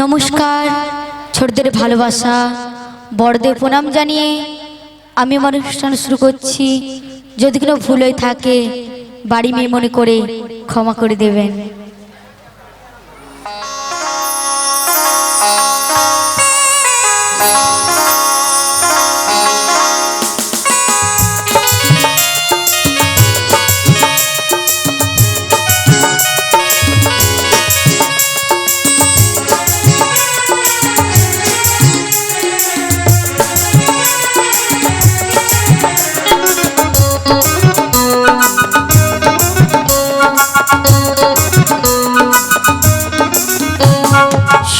নমস্কার। ছোটদের ভালোবাসা, বড়দের প্রণাম জানিয়ে আমি আমার অনুষ্ঠান শুরু করছি। যদি কোনো ভুল হয়ে থাকে বাড়ি মেয়ে মনে করে ক্ষমা করে দেবেন।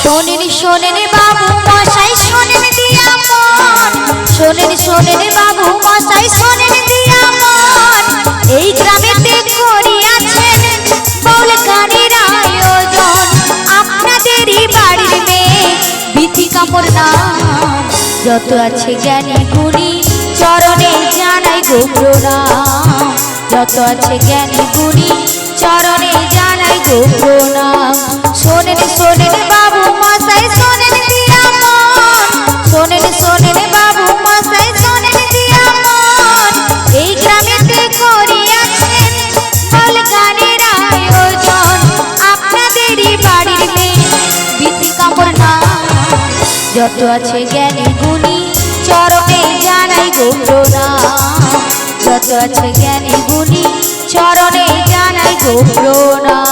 শোনেন শোনেন বাবু মশাই, শোনেন দিয়া মন। শোনেন শোনেন বাবু মশাই, শোনেন দিয়া মন। এই গ্রামেতে করিয়াছেন বাউল গানের আয়োজন। আপনাদেরই বাড়ির মেয়ে বিথিকা মোর নাম। যত আছে জ্ঞানী গুণী চরণে জানাই গো প্রণাম। যত আছে জ্ঞানী গুণী চরণে জানাই গো প্রণাম। শোনেন শোনেন বাবু মশাই, শোনেন দিয়া মন। শোনেন শোনেন বাবু মশাই, শোনেন দিয়া মন। এই গ্রামেতে করিয়াছেন বাউল গানের আয়োজন। আপনাদেরই বাড়ির মেয়ে বিথিকা মোর নাম। যত আছে জ্ঞানী গুণী চরণে জানাই গো প্রণাম। যত আছে জ্ঞানী গুণী চরণে জানাই গো প্রণাম।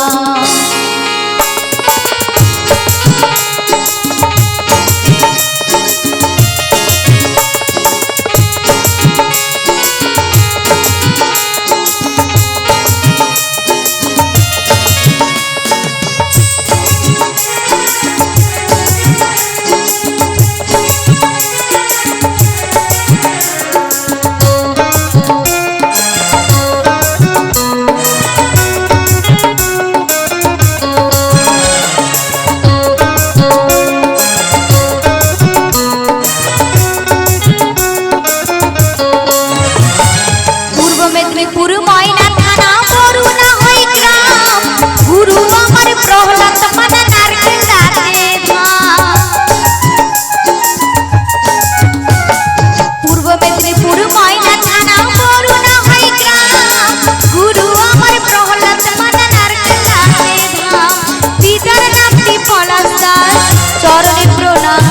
মেদিনীপুর ময়না থানা বরুণা হই গ্রাম। গুরু আমার প্রহ্লাদ মাতা নারকেল দাঁতে ধাম। পূর্ব মেদিনীপুর ময়না থানা বরুণা হই গ্রাম। গুরু আমার প্রহ্লাদ মাতা নারকেল দাঁতে ধাম। পিতার নামটি পলাশ দাস, চরণে প্রণাম।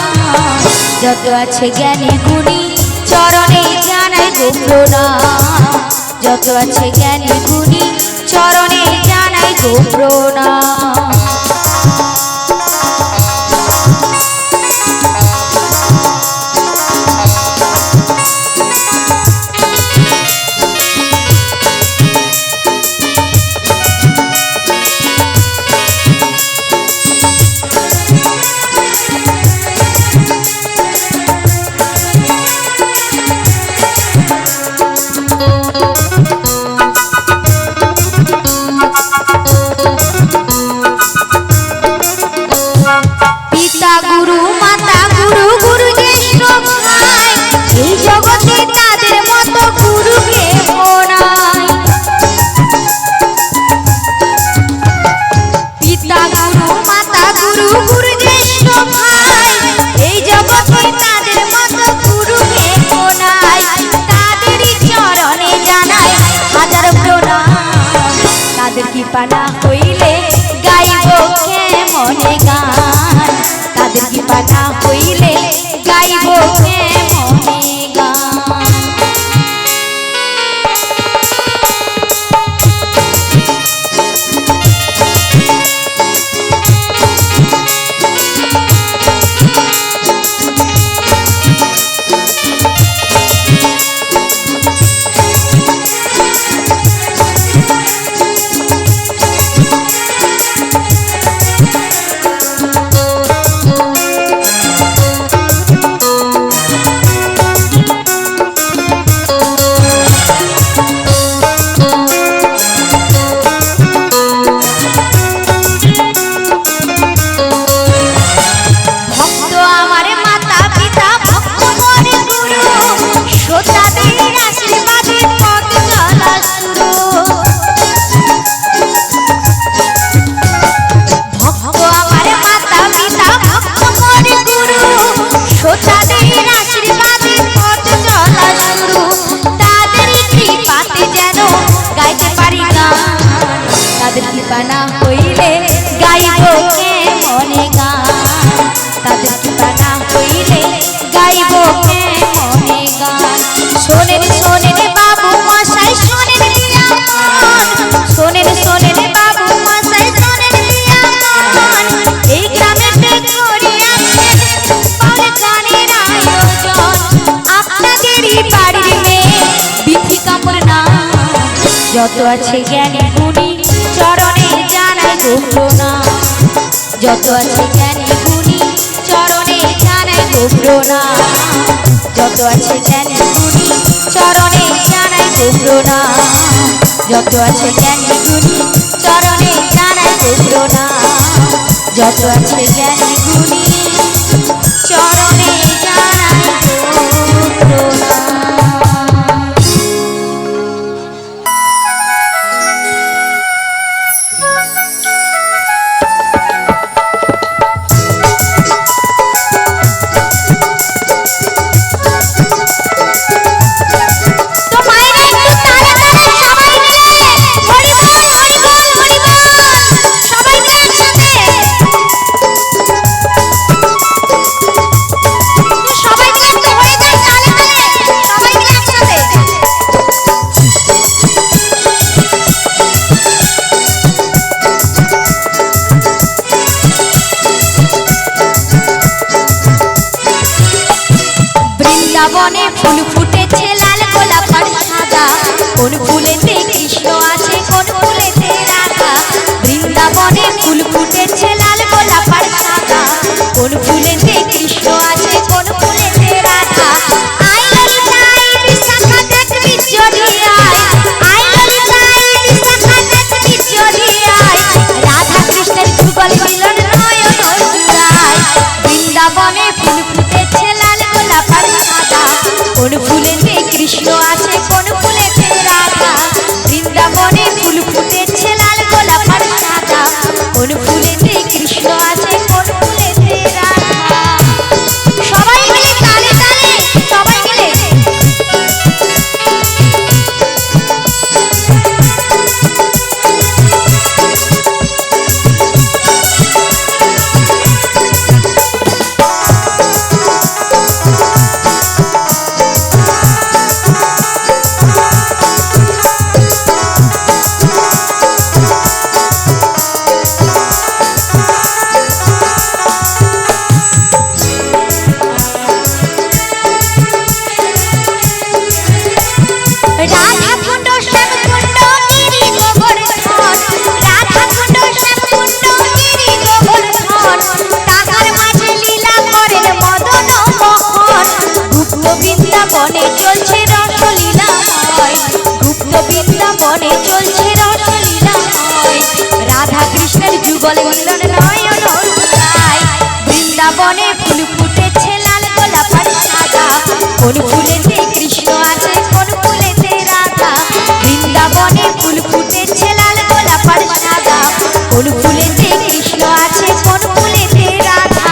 যত আছে জ্ঞানী গুণী চরণে জানাই গো প্রণাম। যত আছে জ্ঞানী গুণী চরণে জানাই গো প্রণাম। যত আছে জ্ঞানী গুণী চরণে জানাই গো প্রণাম। যত আছে জ্ঞানী গুণী চরণে জানাই গো প্রণাম। যত আছে জ্ঞানী গুণী চরণে জানাই গো প্রণাম। যত আছে জ্ঞানী গুণী চরণে জানাই গো প্রণাম। যত আছে জ্ঞানী গুণী চরণে জানাই গো প্রণাম। বৃন্দাবনে ফুল ফুটেছে লাল গোলাপ আর সাদা, কোন ফুলেতে কৃষ্ণ আছে কোন ফুলেতে রাধা। বৃন্দাবনে ফুল ফুটেছে লাল গোলাপ আর সাদা, কোন ফুলেতে কৃষ্ণ আছে কোন ফুলেতে রাধা। আই ললিতা আই বিশাখা দেখবি যদি আয়, আই ললিতা আই বিশাখা দেখবি যদি আয়, রাধা কৃষ্ণের যুগল মিলন নয়ন জুড়ায়। বৃন্দাবনে ফুল ফুটেছে লাল গোলাপ আর সাদা, কোন ফুলেতে কৃষ্ণ আছে কোন ফুলেতে রাধা। বৃন্দাবনে ফুল ফুটেছে লাল গোলাপ আর সাদা, কোন ফুলেতে কৃষ্ণ আছে কোন ফুলেতে রাধা। সবাই মিলে তালে তালে, সবাই মিলে বনে চলছে রসলীলাময়, গুপ্ত বৃন্দাবনে চলছে রসলীলাময়, রাধা কৃষ্ণের যুগল মিলন নয়ন জুড়ায়। বৃন্দাবনে ফুল ফুটেছে লাল গোলাপ আর সাদা, কোন ফুলেতে কৃষ্ণ আছে কোন ফুলেতে রাধা। বৃন্দাবনে ফুল ফুটেছে লাল গোলাপ আর সাদা, কোন ফুলেতে কৃষ্ণ আছে কোন ফুলেতে রাধা।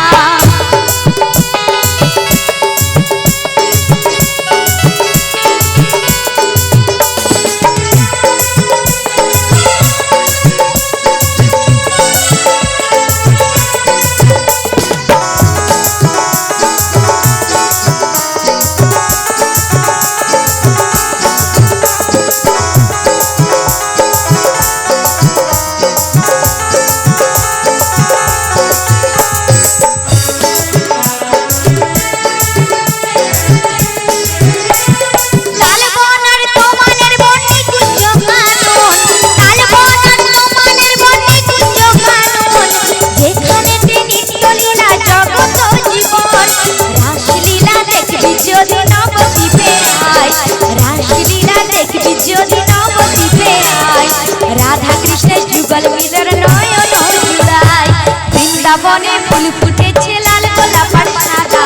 রাধা কৃষ্ণের যুগল মিলন নয়ন জুড়ায়। বৃন্দাবনে ফুল ফুটেছে লাল গোলাপ আর সাদা,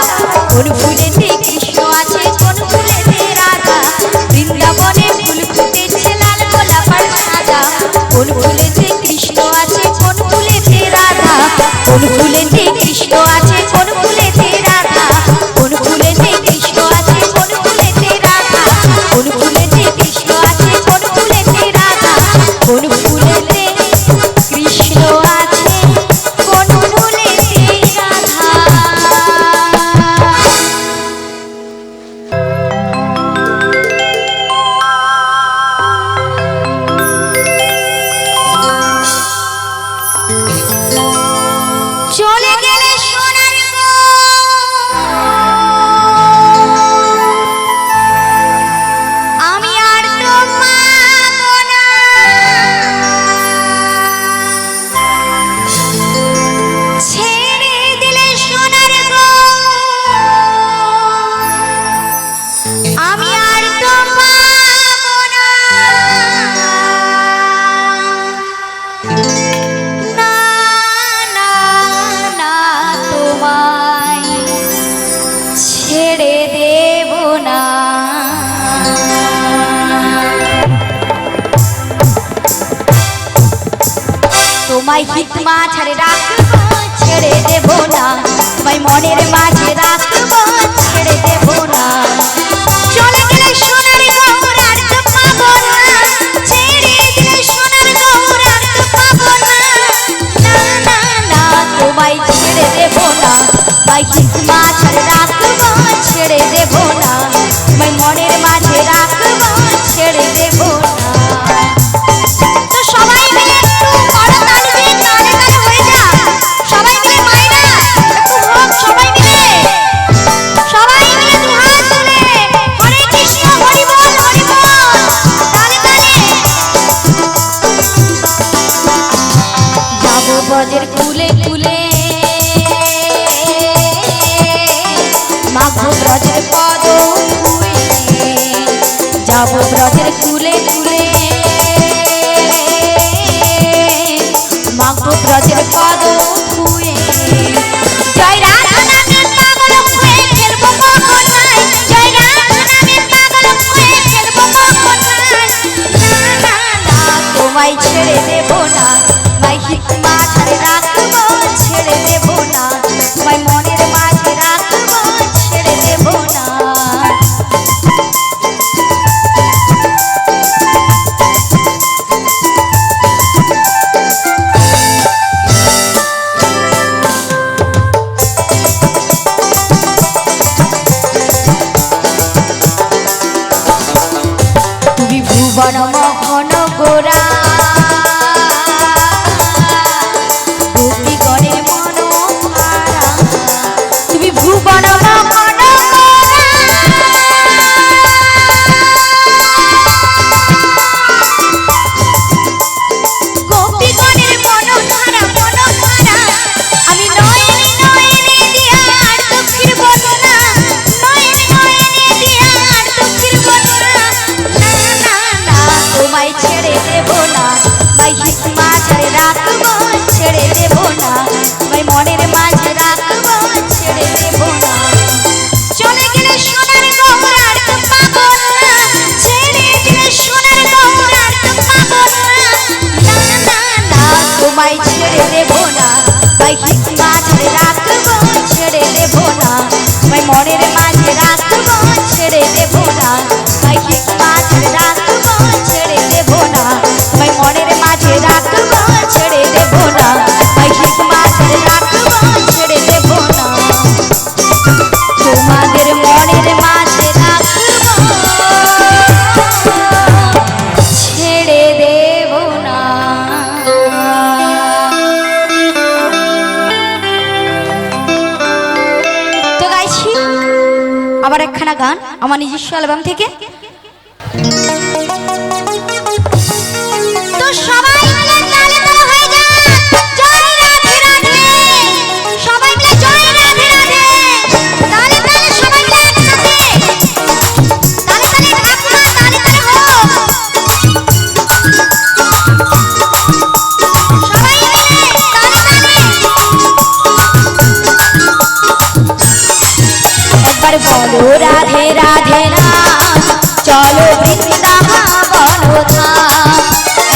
কোন ফুলেতে কৃষ্ণ আছে কোন ফুলেতে রাধা। বৃন্দাবনে ফুল ফুটেছে লাল গোলাপ আর সাদা, কোন ফুলেতে কৃষ্ণ আছে কোন ফুলেতে রাধা। কোন ফুলেতে কৃষ্ণ আছে কোন ফুলেতে রাধা। কোন ফুলেতে কৃষ্ণ আছে কোন ফুলেতে রাধা। কোন ফুলেতে কৃষ্ণ আছে কোন ফুলেতে রাধা। কোন ফুলেতে কৃষ্ণ আছে কোন ফুলেতে রাধা। তোমায় হিত মাঝারে রাখবো ছেড়ে দেব না, তোমায় মনের মাঝে রাখবো ছেড়ে দেব না। চলে গেলে সোনার গৌর আর তো পাবো না, ছেড়ে দিলে সোনার গৌর আর তো পাবো না। না না না তোমায় ছেড়ে দেব না, তোমায় হিত মাঝারে রাখবো ছেড়ে দেব না, তোমায় মনের মাঝে রাখবো ছেড়ে দেব না। তো সবাই মিলে একটু বড় তালি দিয়ে তালে তালে হয়ে যা, সবাই মিলে মাইরা একটু হোক, সবাই মিলে দু হাত তুলে হরে কৃষ্ণ হরি বল হরি বল, তালে তালে। যাবো ব্রজের কুলে কুলে, মাগো ব্রজের পদ ধুয়ে, যাবো ব্রজের কুলে কুলে, মাগো ব্রজের পদ ধুয়ে। জয় রাধা নামের পাগল হয়ে খেলবো মোহনায়, জয় রাধা নামের পাগল হয়ে খেলবো মোহনায়। না না না তোমায় ছেড়ে দেব না, তোমায় হিত মাঝারে রাখবো ছেড়ে দেব না, তোমায় মনের মাঝে রাখবো ছেড়ে দেব না। তুমি ভুবন মোহন গোরা, গোপীগণের মনোহারা, তুমি ভুবন মোহন গোরা, গোপীগণের মনোহারা মনোহারা। আমি নয়নে নয়নে দিয়া আর তো ফিরব না, নয়নে নয়নে দিয়া আর তো ফিরব না। না না না তোমায় ছেড়ে দেব না, তোমায় হিত মাঝারে রাখবো ছেড়ে দেব না, তোমায় মনের মাঝে রাখবো ছেড়ে দেব না। চলে গেলে সোনার গৌর আর তো পাবো না, ছেড়ে দিলে সোনার গৌর আর তো পাবো না। না না না তোমায় ছেড়ে দেব না, তোমায় হিত মাঝারে রাখবো ছেড়ে দেব না, তোমায় মনের মাঝে রাখবো ছেড়ে দেব না, তোমায় হিত মাঝারে রাখবো ছেড়ে দেব না, তোমায় মনের মাঝে রাখবো ছেড়ে দেব না, তোমায় হিত মাঝারে রাখবো ছেড়ে দেব না। তোমাদের মনের মাঝে রাখবো ছেড়ে দেব না। তো গাইছি আবার একখানা গান আমার নিজস্ব অ্যালবাম থেকে। তো সবাই মিলে তালে তালে হয়ে যা, জয় রাধে রাধে, সবাই মিলে জয় রাধে রাধে, তালে তালে সবাই মিলে একসাথে, তালে তালে ঢাকনা তালে তালে হোক, সবাই মিলে তালে তালে। একবার বলো রাধে রাধে রাম, চলো বৃন্দাবন ধাম।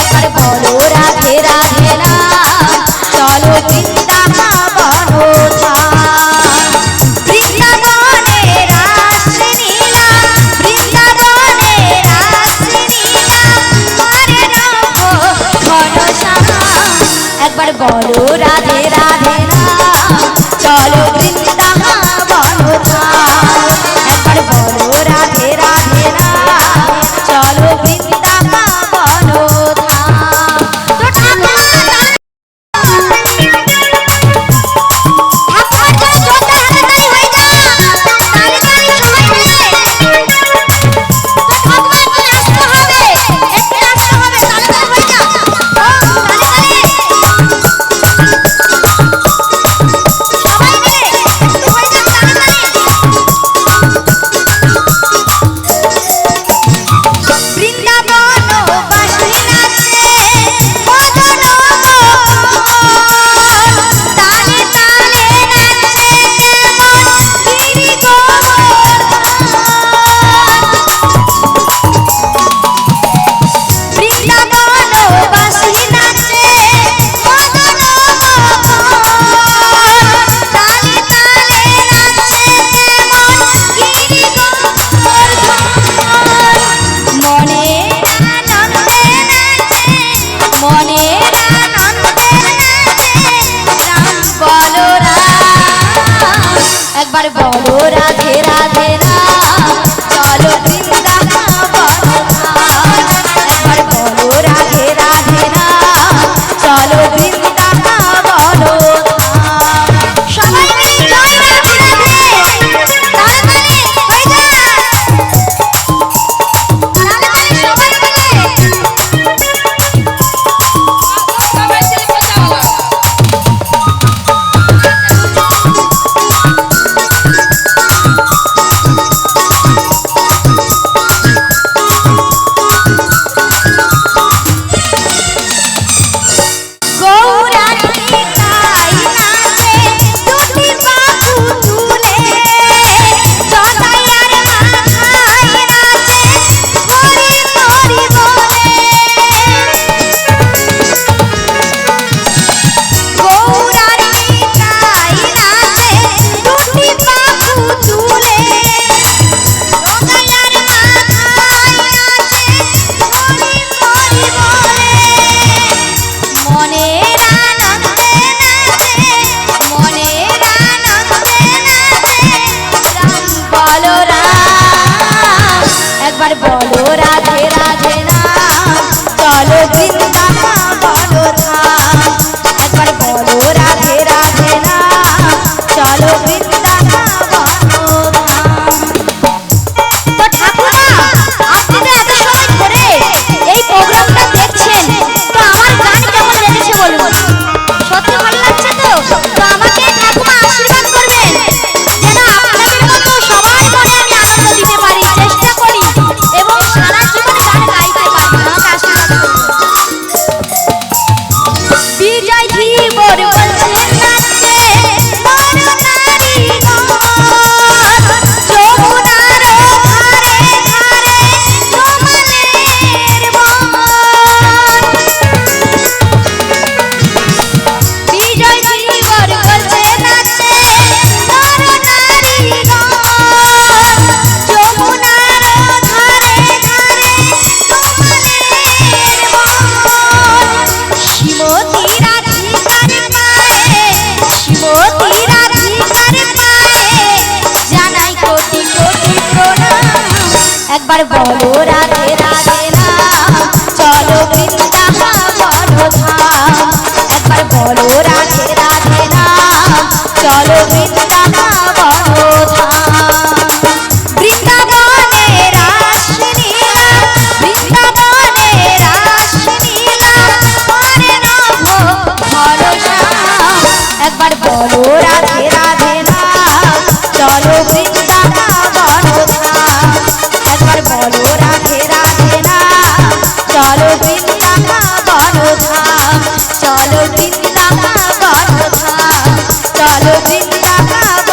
একবার বলো রাধে রাধে রাম, চলো বৃন্দাবন ধাম। বৃন্দাবনে রাসলীলা, বৃন্দাবনে রাসলীলা করে রাখো ঘনশ্যাম। একবার বলো রাধে রাধে রাম, চলো বৃন্দাবন ধাম। একবার বলো রাধে রাধে রাম, একবার বলো রাধে রাধে রাম চলো বৃন্দাবন ধাম একবার বলো রাধে রাধে রাম চলো বৃন্দাবন ধাম সবাই মিলে জয় রাধে রাধে তাড়াতাড়ি হয়ে যা তাড়াতাড়ি সবাই মিলে বলো রাধে রাধে রাম চলো বৃন্দাবন ধাম একবার বলো রাধে রাধে রাম চলো বৃন্দাবন ধাম তো ঠাকুমা আপনি তো এত সময় ধরে এই প্রোগ্রামটা দেখছেন তো আমার গান কেমন লেগেছে বলুন সত্যি ভালো লাগছে তো তো আমাকে ঠাকুমা আশীর্বাদ করবেন যেন আপনাদের মতো সবার মনে আমি আনন্দ দিতে পারি চেষ্টা করি এবং সারা জীবন গান গাইতে পারি আমাকে আশীর্বাদ করুন বিজয় ধীবর বলছে নাচে মন নারীগণ যমুনার ধারে ধারে জমালের বন বিজয় ধীবর বলছে নাচে মন নারীগণ যমুনার ধারে ধারে জমালের বন শ্রীমতী রাধিকার পায়ে শ্রীমতী রাধিকার পায়ে জানাই কোটি কোটি প্রণাম একবার বলো রাধে রাধে রাম চলো বৃন্দাবন ধাম একবার বলো রাধে রাধে রাম চলো বৃন্দাবন ধাম বৃন্দাবনে রাসলীলা বৃন্দাবনে রাসলীলা করে নভ ভরসা একবার বলো রাধে রাধে রাম চলো বৃন্দাবন ধাম একবার বলো রাধে রাধে রাম চলো বৃন্দাবন ধাম চলো বৃন্দাবন ধাম চলো বৃন্দাবন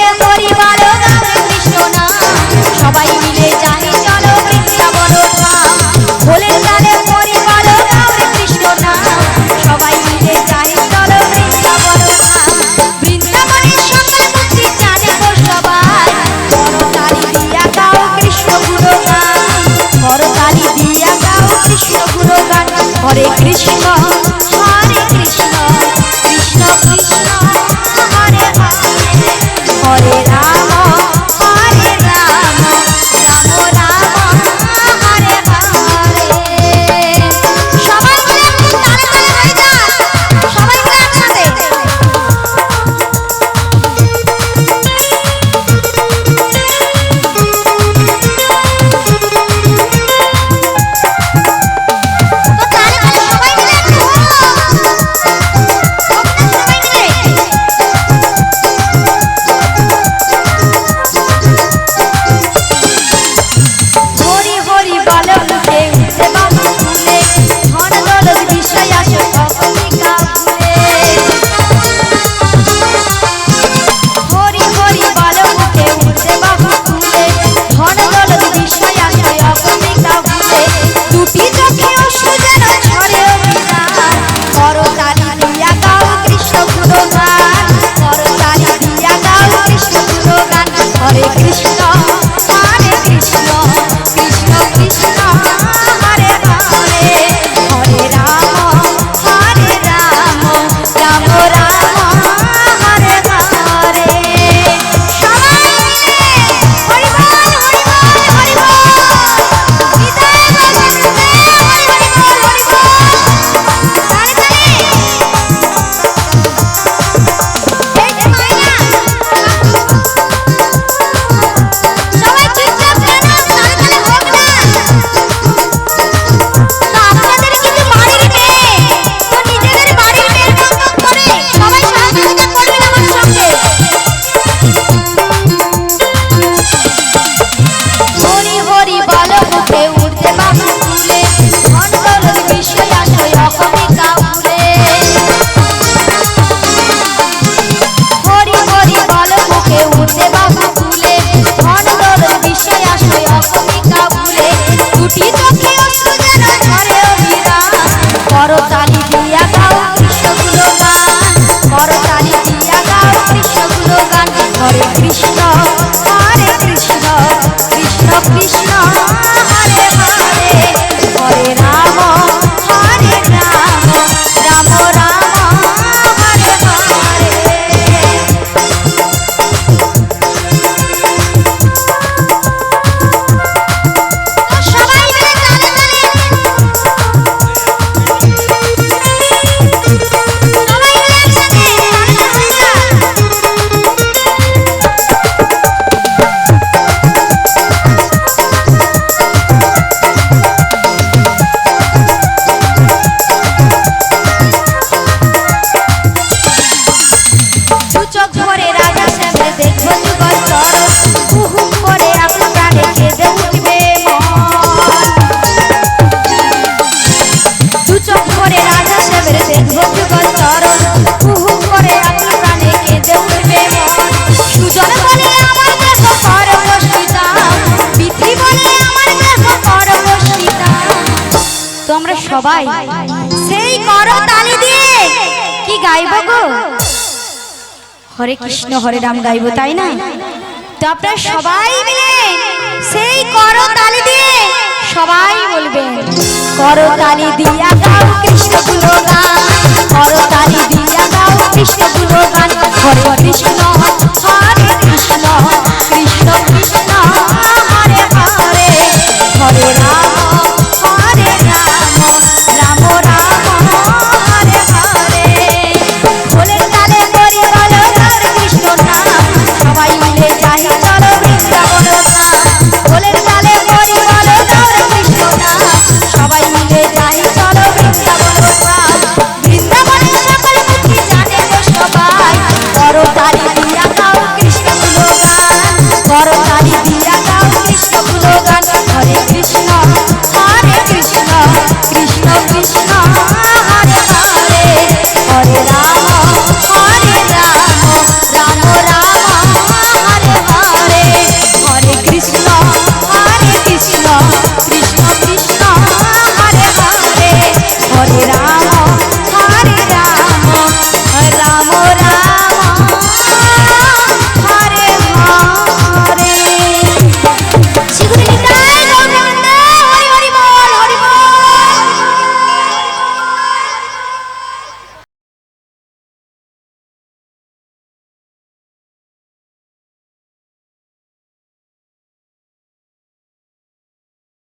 তালে হরি বলো গাও কৃষ্ণ নাম সবাই মিলে যাই চলো বৃন্দাবন ধাম ভোলের তালে হরি বলো গাও কৃষ্ণ নাম সবাই মিলে যাই চলো বৃন্দাবন ধাম বৃন্দাবনের সকল মুক্তি জানে গো সবাই করতালি দিয়া গাও কৃষ্ণ গুণগান করতালি দিয়া গাও কৃষ্ণ গুণগান হরে কৃষ্ণ হরে কৃষ্ণ কৃষ্ণ কৃষ্ণ হরে হরে হরে রাম হরে রাম রাম রাম হরে হরে সবাই মিলে একটু তালে তালে হয়ে যা সবাই মিলে একসাথে তো তালে তালে সবাই মিলে একটু সবাই মিলে হরি হরি বলো মুখে উঠে বাবু ফুলে ধন দৌলত বিষয় আসে অকলিকা ফুলে হরি হরি বলো মুখে উঠে বাবু ফুলে ধন দৌলত বিষয় আসে অকলিকা ফুলে দুটি চোখে অশ্রু যেন ঝরে অভিমান করতালি দিয়া গাও কৃষ্ণ গুণগান করতালি দিয়া গাও কৃষ্ণ গুণগান হরে কৃষ্ণ হরে কৃষ্ণ কৃষ্ণ কৃষ্ণ হরে হরে হরে রাম হরে রাম রাম রাম হরে হরে সবাই মিলে হরি বল হরি বল হরি বল হৃদয় গগনে হরি হরি বল হরি বল তালে তালে এই যে মাইনা সবাই চুপচাপ কেন তালে তালে হোক না তো আপনাদের কিন্তু বাড়ির মেয়ে তো নিজেদের বাড়ির মেয়ের মতন করে সবাই সহযোগিতা করবেন আমার সঙ্গে হরি হরি বলো মুখে উঠতে বাবু ফুলে ধন দৌলত বিষয় আসে অকলিকা ফুলে হরি হরি বলো মুখে উঠতে বাবু ফুলে ধন দৌলত বিষয় আসে অকলিকা ফুলে দুটি চোখে অশ্রু যেন ঝরে অভিমান করতালি দিয়া গাও কৃষ্ণ গুণগান করতালি দিয়া গাও কৃষ্ণ গুণগান হরে কৃষ্ণ হরে কৃষ্ণ কৃষ্ণ কৃষ্ণ হরে হরে হরে রাম হরে রাম রাম রাম হরে হরে তো সবাই মিলে তালে তালে সবাই মিলে একসাথে তালে তালে হয়ে যা দু চোখ ভরে রাজা শ্যামে দেখবো যুগল চরণ হুহু করে আপন প্রাণে কেঁদে উঠবে মন দু চোখ ভরে রাজা শ্যামে দেখবো যুগল চরণ হুহু করে আপন প্রাণে কেঁদে উঠবে মন সুজন বলে আমার দেহ পরম সীতা বিধি বলে আমার দেহ পরম সীতা তো আমরা সবাই সেই করতালি দিয়ে কি গাইব গো হরে কৃষ্ণ হরে রাম গাইব তাই না তো আপনারা সবাই মিলে সেই করতালি দিয়ে সবাই বলবেন করতালি দিয়া গাও কৃষ্ণ গুণগান করতালি দিয়া গাও কৃষ্ণ গুণগান হরে কৃষ্ণ হরে কৃষ্ণ কৃষ্ণ কৃষ্ণ হরে হরে হরে রাম হরে রাম রাম রাম হরে হরে ভোলের তালে হরি বলো গাও কৃষ্ণ নাম সবাই মিলে